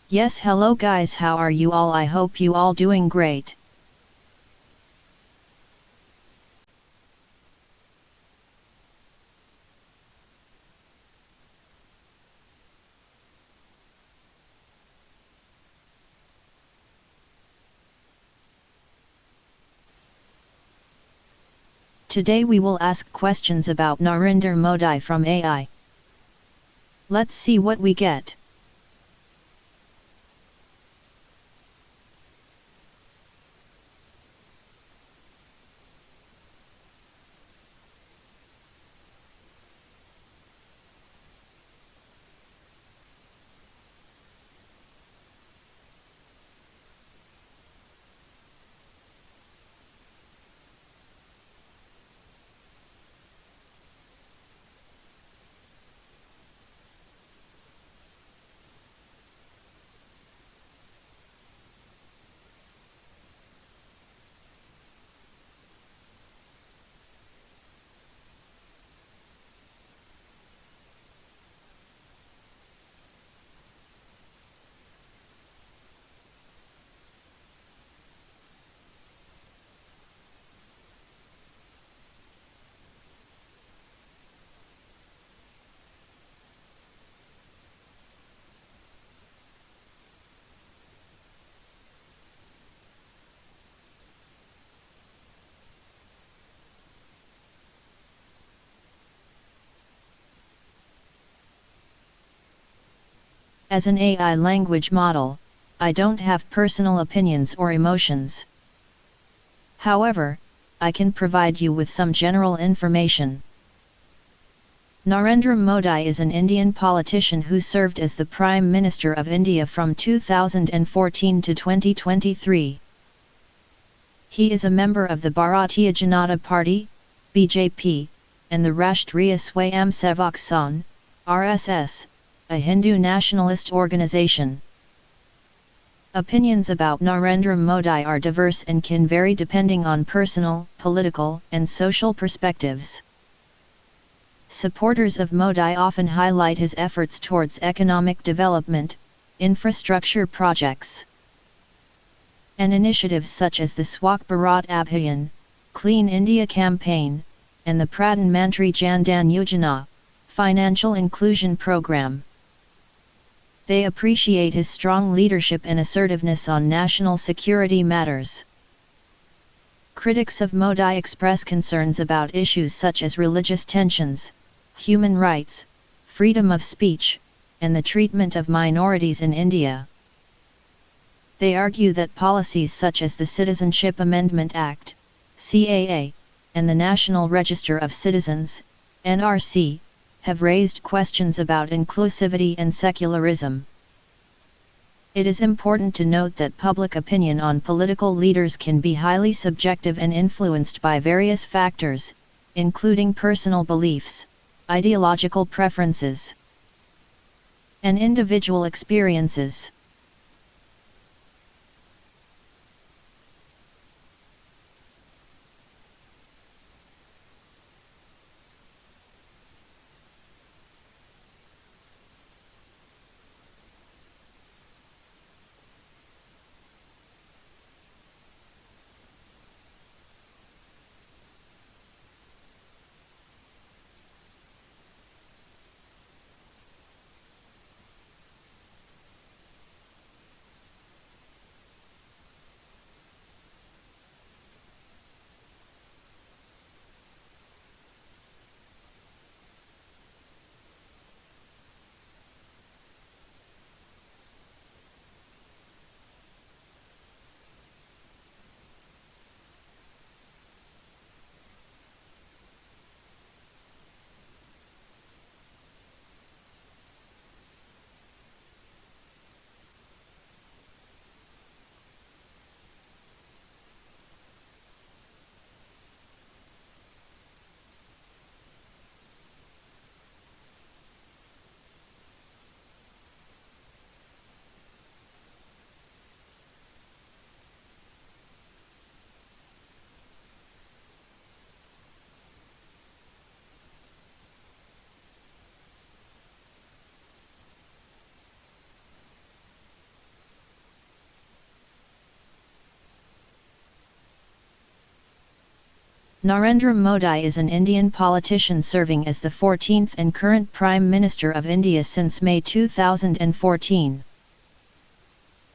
Yes, hello guys, how are you all? I hope you all doing great. Today we will ask questions about Narendra Modi from AI. Let's see what we get. As an AI language model, I don't have personal opinions or emotions. However, I can provide you with some general information. Narendra Modi is an Indian politician who served as the Prime Minister of India from 2014 to 2023. He is a member of the Bharatiya Janata Party, BJP, and the Rashtriya Swayamsevak Sangh, RSS, a Hindu nationalist organization. Opinions about Narendra Modi are diverse and can vary depending on personal, political, and social perspectives. Supporters of Modi often highlight his efforts towards economic development, infrastructure projects, and initiatives such as the Swachh Bharat Abhiyan, Clean India Campaign, and the Pradhan Mantri Jan Dhan Yojana, financial inclusion program. They appreciate his strong leadership and assertiveness on national security matters. Critics of Modi express concerns about issues such as religious tensions, human rights, freedom of speech, and the treatment of minorities in India. They argue that policies such as the Citizenship Amendment Act, CAA, and the National Register of Citizens, NRC, have raised questions about inclusivity and secularism. It is important to note that public opinion on political leaders can be highly subjective and influenced by various factors, including personal beliefs, ideological preferences, and individual experiences. Narendra Modi is an Indian politician serving as the 14th and current Prime Minister of India since May 2014.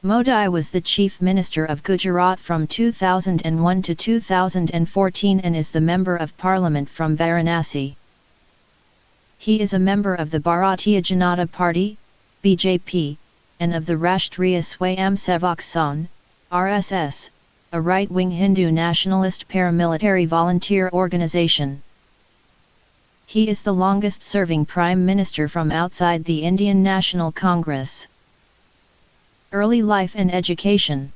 Modi was the Chief Minister of Gujarat from 2001 to 2014 and is the Member of Parliament from Varanasi. He is a member of the Bharatiya Janata Party, BJP, and of the Rashtriya Swayamsevak Sangh, RSS, a right-wing Hindu nationalist paramilitary volunteer organization. He is the longest-serving Prime Minister from outside the Indian National Congress. Early life and education.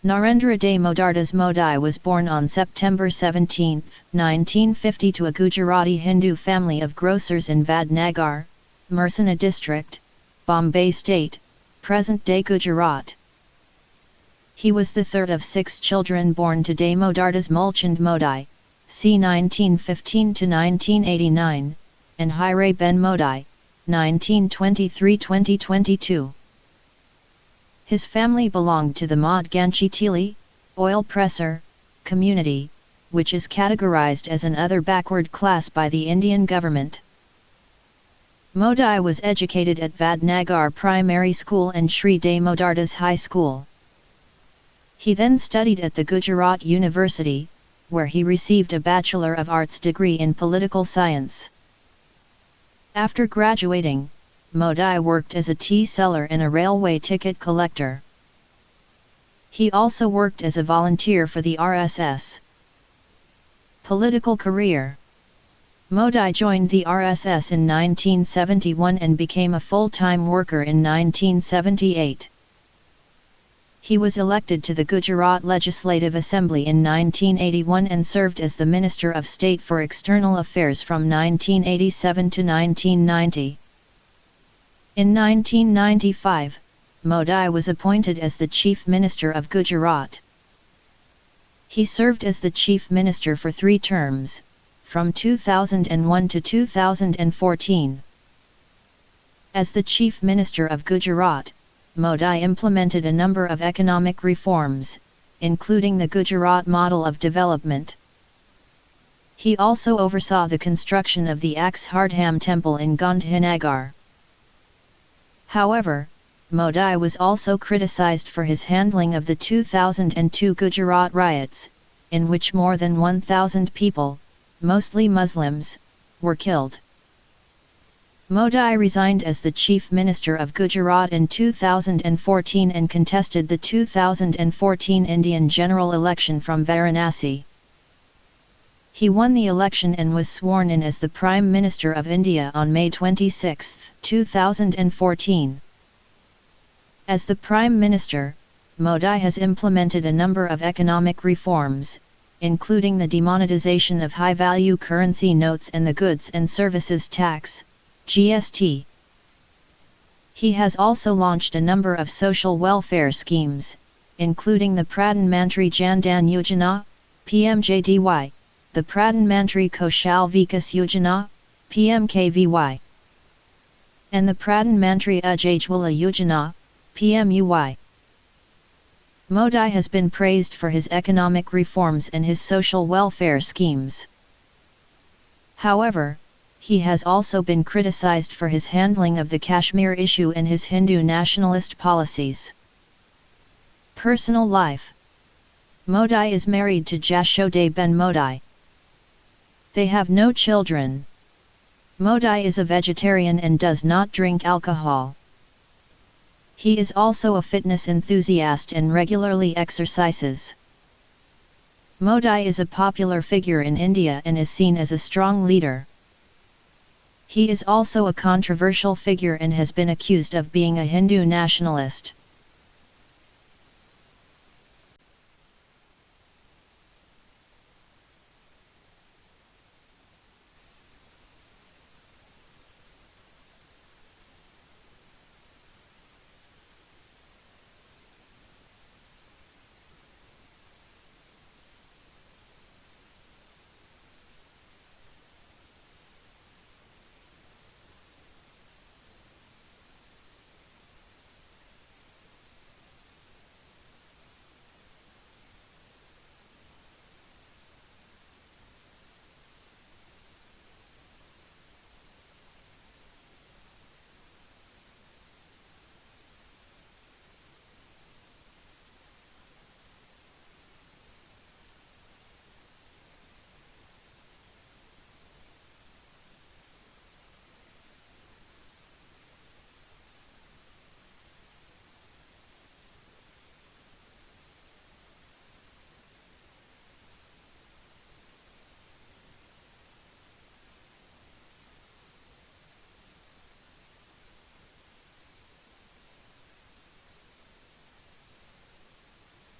Narendra Damodardas Modi was born on September 17, 1950 to a Gujarati Hindu family of grocers in Vadnagar, Mersana district, Bombay state, present-day Gujarat. He was the third of 6 children born to Damodardas Mulchand Modi, c. 1915 to 1989, and Hire Ben Modi, 1923-2022. His family belonged to the Madganchi Tili, oil presser, community, which is categorized as an other backward class by the Indian government. Modi was educated at Vadnagar Primary School and Sri Damodardas High School. He then studied at the Gujarat University, where he received a Bachelor of Arts degree in Political Science. After graduating, Modi worked as a tea seller and a railway ticket collector. He also worked as a volunteer for the RSS. Political career. Modi joined the RSS in 1971 and became a full-time worker in 1978. He was elected to the Gujarat Legislative Assembly in 1981 and served as the Minister of State for External Affairs from 1987 to 1990. In 1995, Modi was appointed as the Chief Minister of Gujarat. He served as the Chief Minister for 3 terms, from 2001 to 2014. As the Chief Minister of Gujarat, Modi implemented a number of economic reforms, including the Gujarat Model of Development. He also oversaw the construction of the Akshardham Temple in Gandhinagar. However, Modi was also criticized for his handling of the 2002 Gujarat riots, in which more than 1,000 people, mostly Muslims, were killed. Modi resigned as the Chief Minister of Gujarat in 2014 and contested the 2014 Indian general election from Varanasi. He won the election and was sworn in as the Prime Minister of India on May 26, 2014. As the Prime Minister, Modi has implemented a number of economic reforms, including the demonetization of high-value currency notes and the Goods and Services Tax, GST. He has also launched a number of social welfare schemes, including the Pradhan Mantri Jan Dhan Yojana, PMJDY, the Pradhan Mantri Kaushal Vikas Yojana, PMKVY, and the Pradhan Mantri Ujjwala Yojana, PMUY. Modi has been praised for his economic reforms and his social welfare schemes. However, he has also been criticized for his handling of the Kashmir issue and his Hindu nationalist policies. Personal life. Modi is married to Jashoda Ben Modi. They have no children. Modi is a vegetarian and does not drink alcohol. He is also a fitness enthusiast and regularly exercises. Modi is a popular figure in India and is seen as a strong leader. He is also a controversial figure and has been accused of being a Hindu nationalist.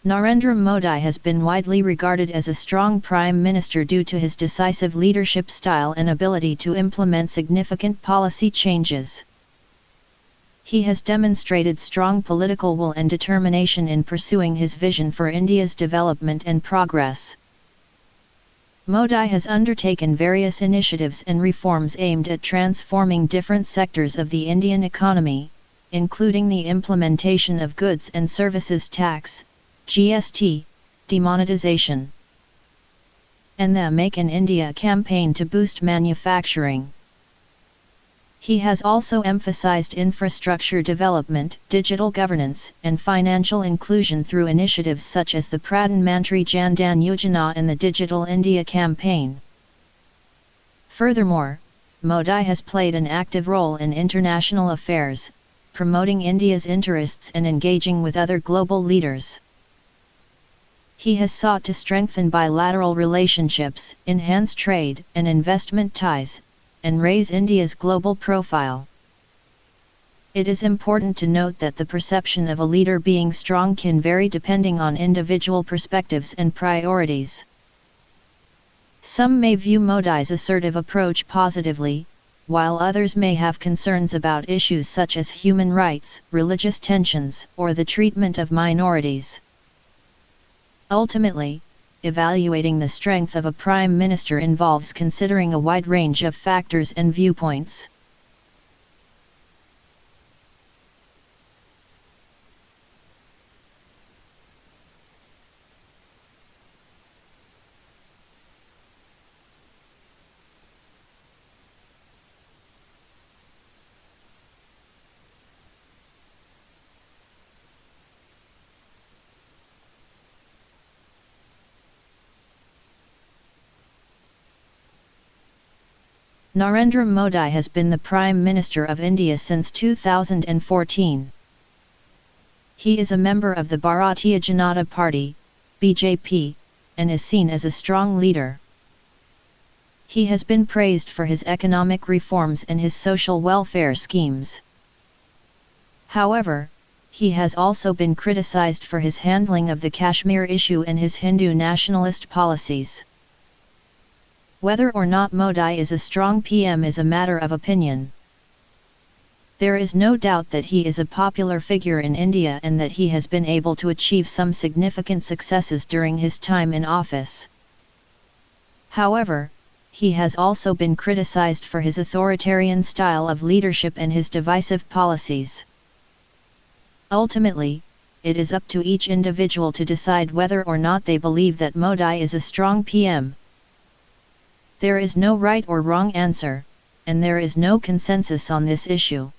Narendra Modi has been widely regarded as a strong prime minister due to his decisive leadership style and ability to implement significant policy changes. He has demonstrated strong political will and determination in pursuing his vision for India's development and progress. Modi has undertaken various initiatives and reforms aimed at transforming different sectors of the Indian economy, including the implementation of Goods and Services Tax, GST, demonetization, and the Make in India campaign to boost manufacturing. He has also emphasized infrastructure development, digital governance, and financial inclusion through initiatives such as the Pradhan Mantri Jan Dhan Yojana and the Digital India campaign. Furthermore, Modi has played an active role in international affairs, promoting India's interests and engaging with other global leaders. He has sought to strengthen bilateral relationships, enhance trade and investment ties, and raise India's global profile. It is important to note that the perception of a leader being strong can vary depending on individual perspectives and priorities. Some may view Modi's assertive approach positively, while others may have concerns about issues such as human rights, religious tensions, or the treatment of minorities. Ultimately, evaluating the strength of a prime minister involves considering a wide range of factors and viewpoints. Narendra Modi has been the Prime Minister of India since 2014. He is a member of the Bharatiya Janata Party, BJP, and is seen as a strong leader. He has been praised for his economic reforms and his social welfare schemes. However, he has also been criticized for his handling of the Kashmir issue and his Hindu nationalist policies. Whether or not Modi is a strong PM is a matter of opinion. There is no doubt that he is a popular figure in India and that he has been able to achieve some significant successes during his time in office. However, he has also been criticized for his authoritarian style of leadership and his divisive policies. Ultimately, it is up to each individual to decide whether or not they believe that Modi is a strong PM. There is no right or wrong answer, and there is no consensus on this issue.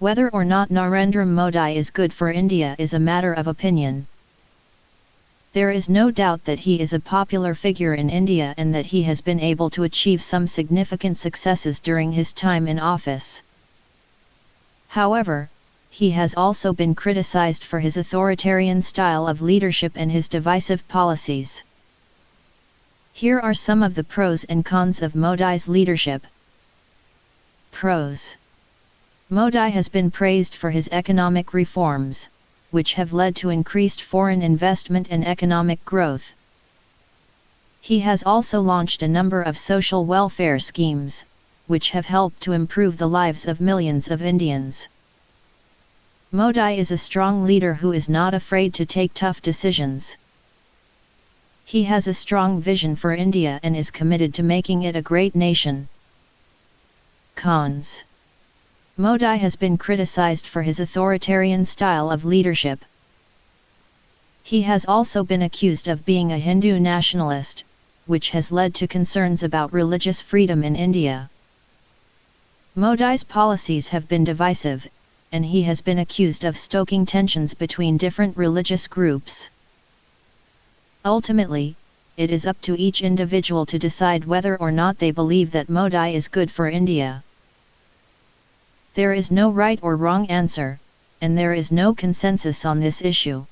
Whether or not Narendra Modi is good for India is a matter of opinion. There is no doubt that he is a popular figure in India and that he has been able to achieve some significant successes during his time in office. However, he has also been criticized for his authoritarian style of leadership and his divisive policies. Here are some of the pros and cons of Modi's leadership. Pros. Modi has been praised for his economic reforms, which have led to increased foreign investment and economic growth. He has also launched a number of social welfare schemes, which have helped to improve the lives of millions of Indians. Modi is a strong leader who is not afraid to take tough decisions. He has a strong vision for India and is committed to making it a great nation. Cons. Modi has been criticized for his authoritarian style of leadership. He has also been accused of being a Hindu nationalist, which has led to concerns about religious freedom in India. Modi's policies have been divisive, and he has been accused of stoking tensions between different religious groups. Ultimately, it is up to each individual to decide whether or not they believe that Modi is good for India. There is no right or wrong answer, and there is no consensus on this issue.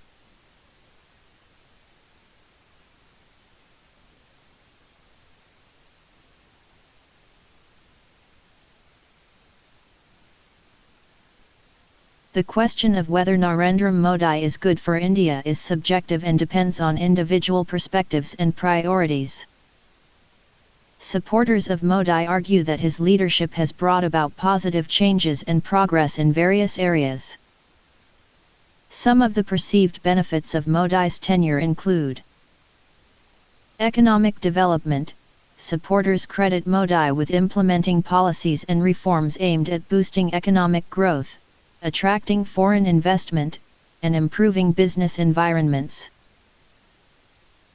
The question of whether Narendra Modi is good for India is subjective and depends on individual perspectives and priorities. Supporters of Modi argue that his leadership has brought about positive changes and progress in various areas. Some of the perceived benefits of Modi's tenure include economic development. Supporters credit Modi with implementing policies and reforms aimed at boosting economic growth, attracting foreign investment, and improving business environments.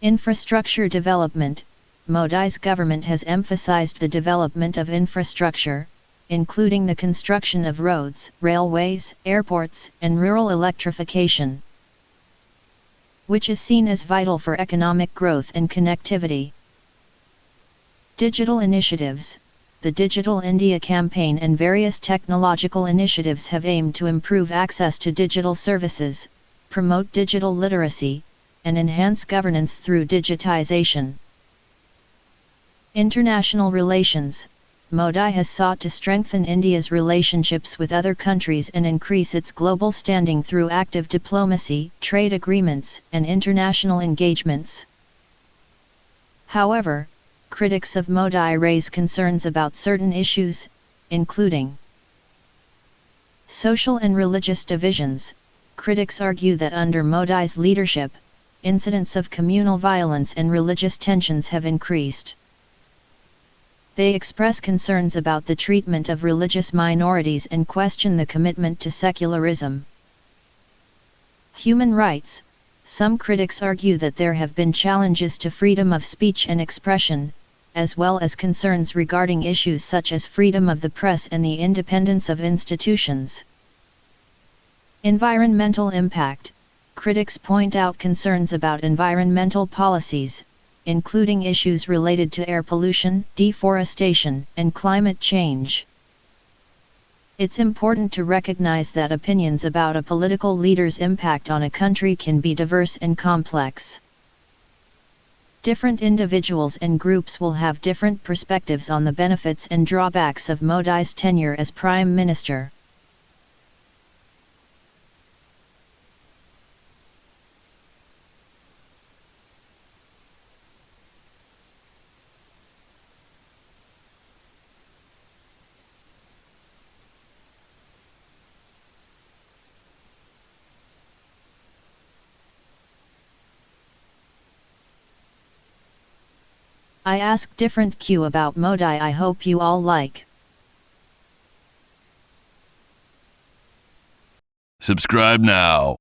Infrastructure development. Modi's government has emphasized the development of infrastructure, including the construction of roads, railways, airports, and rural electrification, which is seen as vital for economic growth and connectivity. Digital initiatives. The Digital India campaign and various technological initiatives have aimed to improve access to digital services, promote digital literacy, and enhance governance through digitization. International relations. Modi has sought to strengthen India's relationships with other countries and increase its global standing through active diplomacy, trade agreements, and international engagements. However, critics of Modi raise concerns about certain issues, including social and religious divisions. Critics argue that under Modi's leadership, incidents of communal violence and religious tensions have increased. They express concerns about the treatment of religious minorities and question the commitment to secularism. Human rights. Some critics argue that there have been challenges to freedom of speech and expression, as well as concerns regarding issues such as freedom of the press and the independence of institutions. Environmental impact. Critics point out concerns about environmental policies, including issues related to air pollution, deforestation, and climate change. It's important to recognize that opinions about a political leader's impact on a country can be diverse and complex. Different individuals and groups will have different perspectives on the benefits and drawbacks of Modi's tenure as Prime Minister. I ask different Q about Modi. I hope you all like. Subscribe now.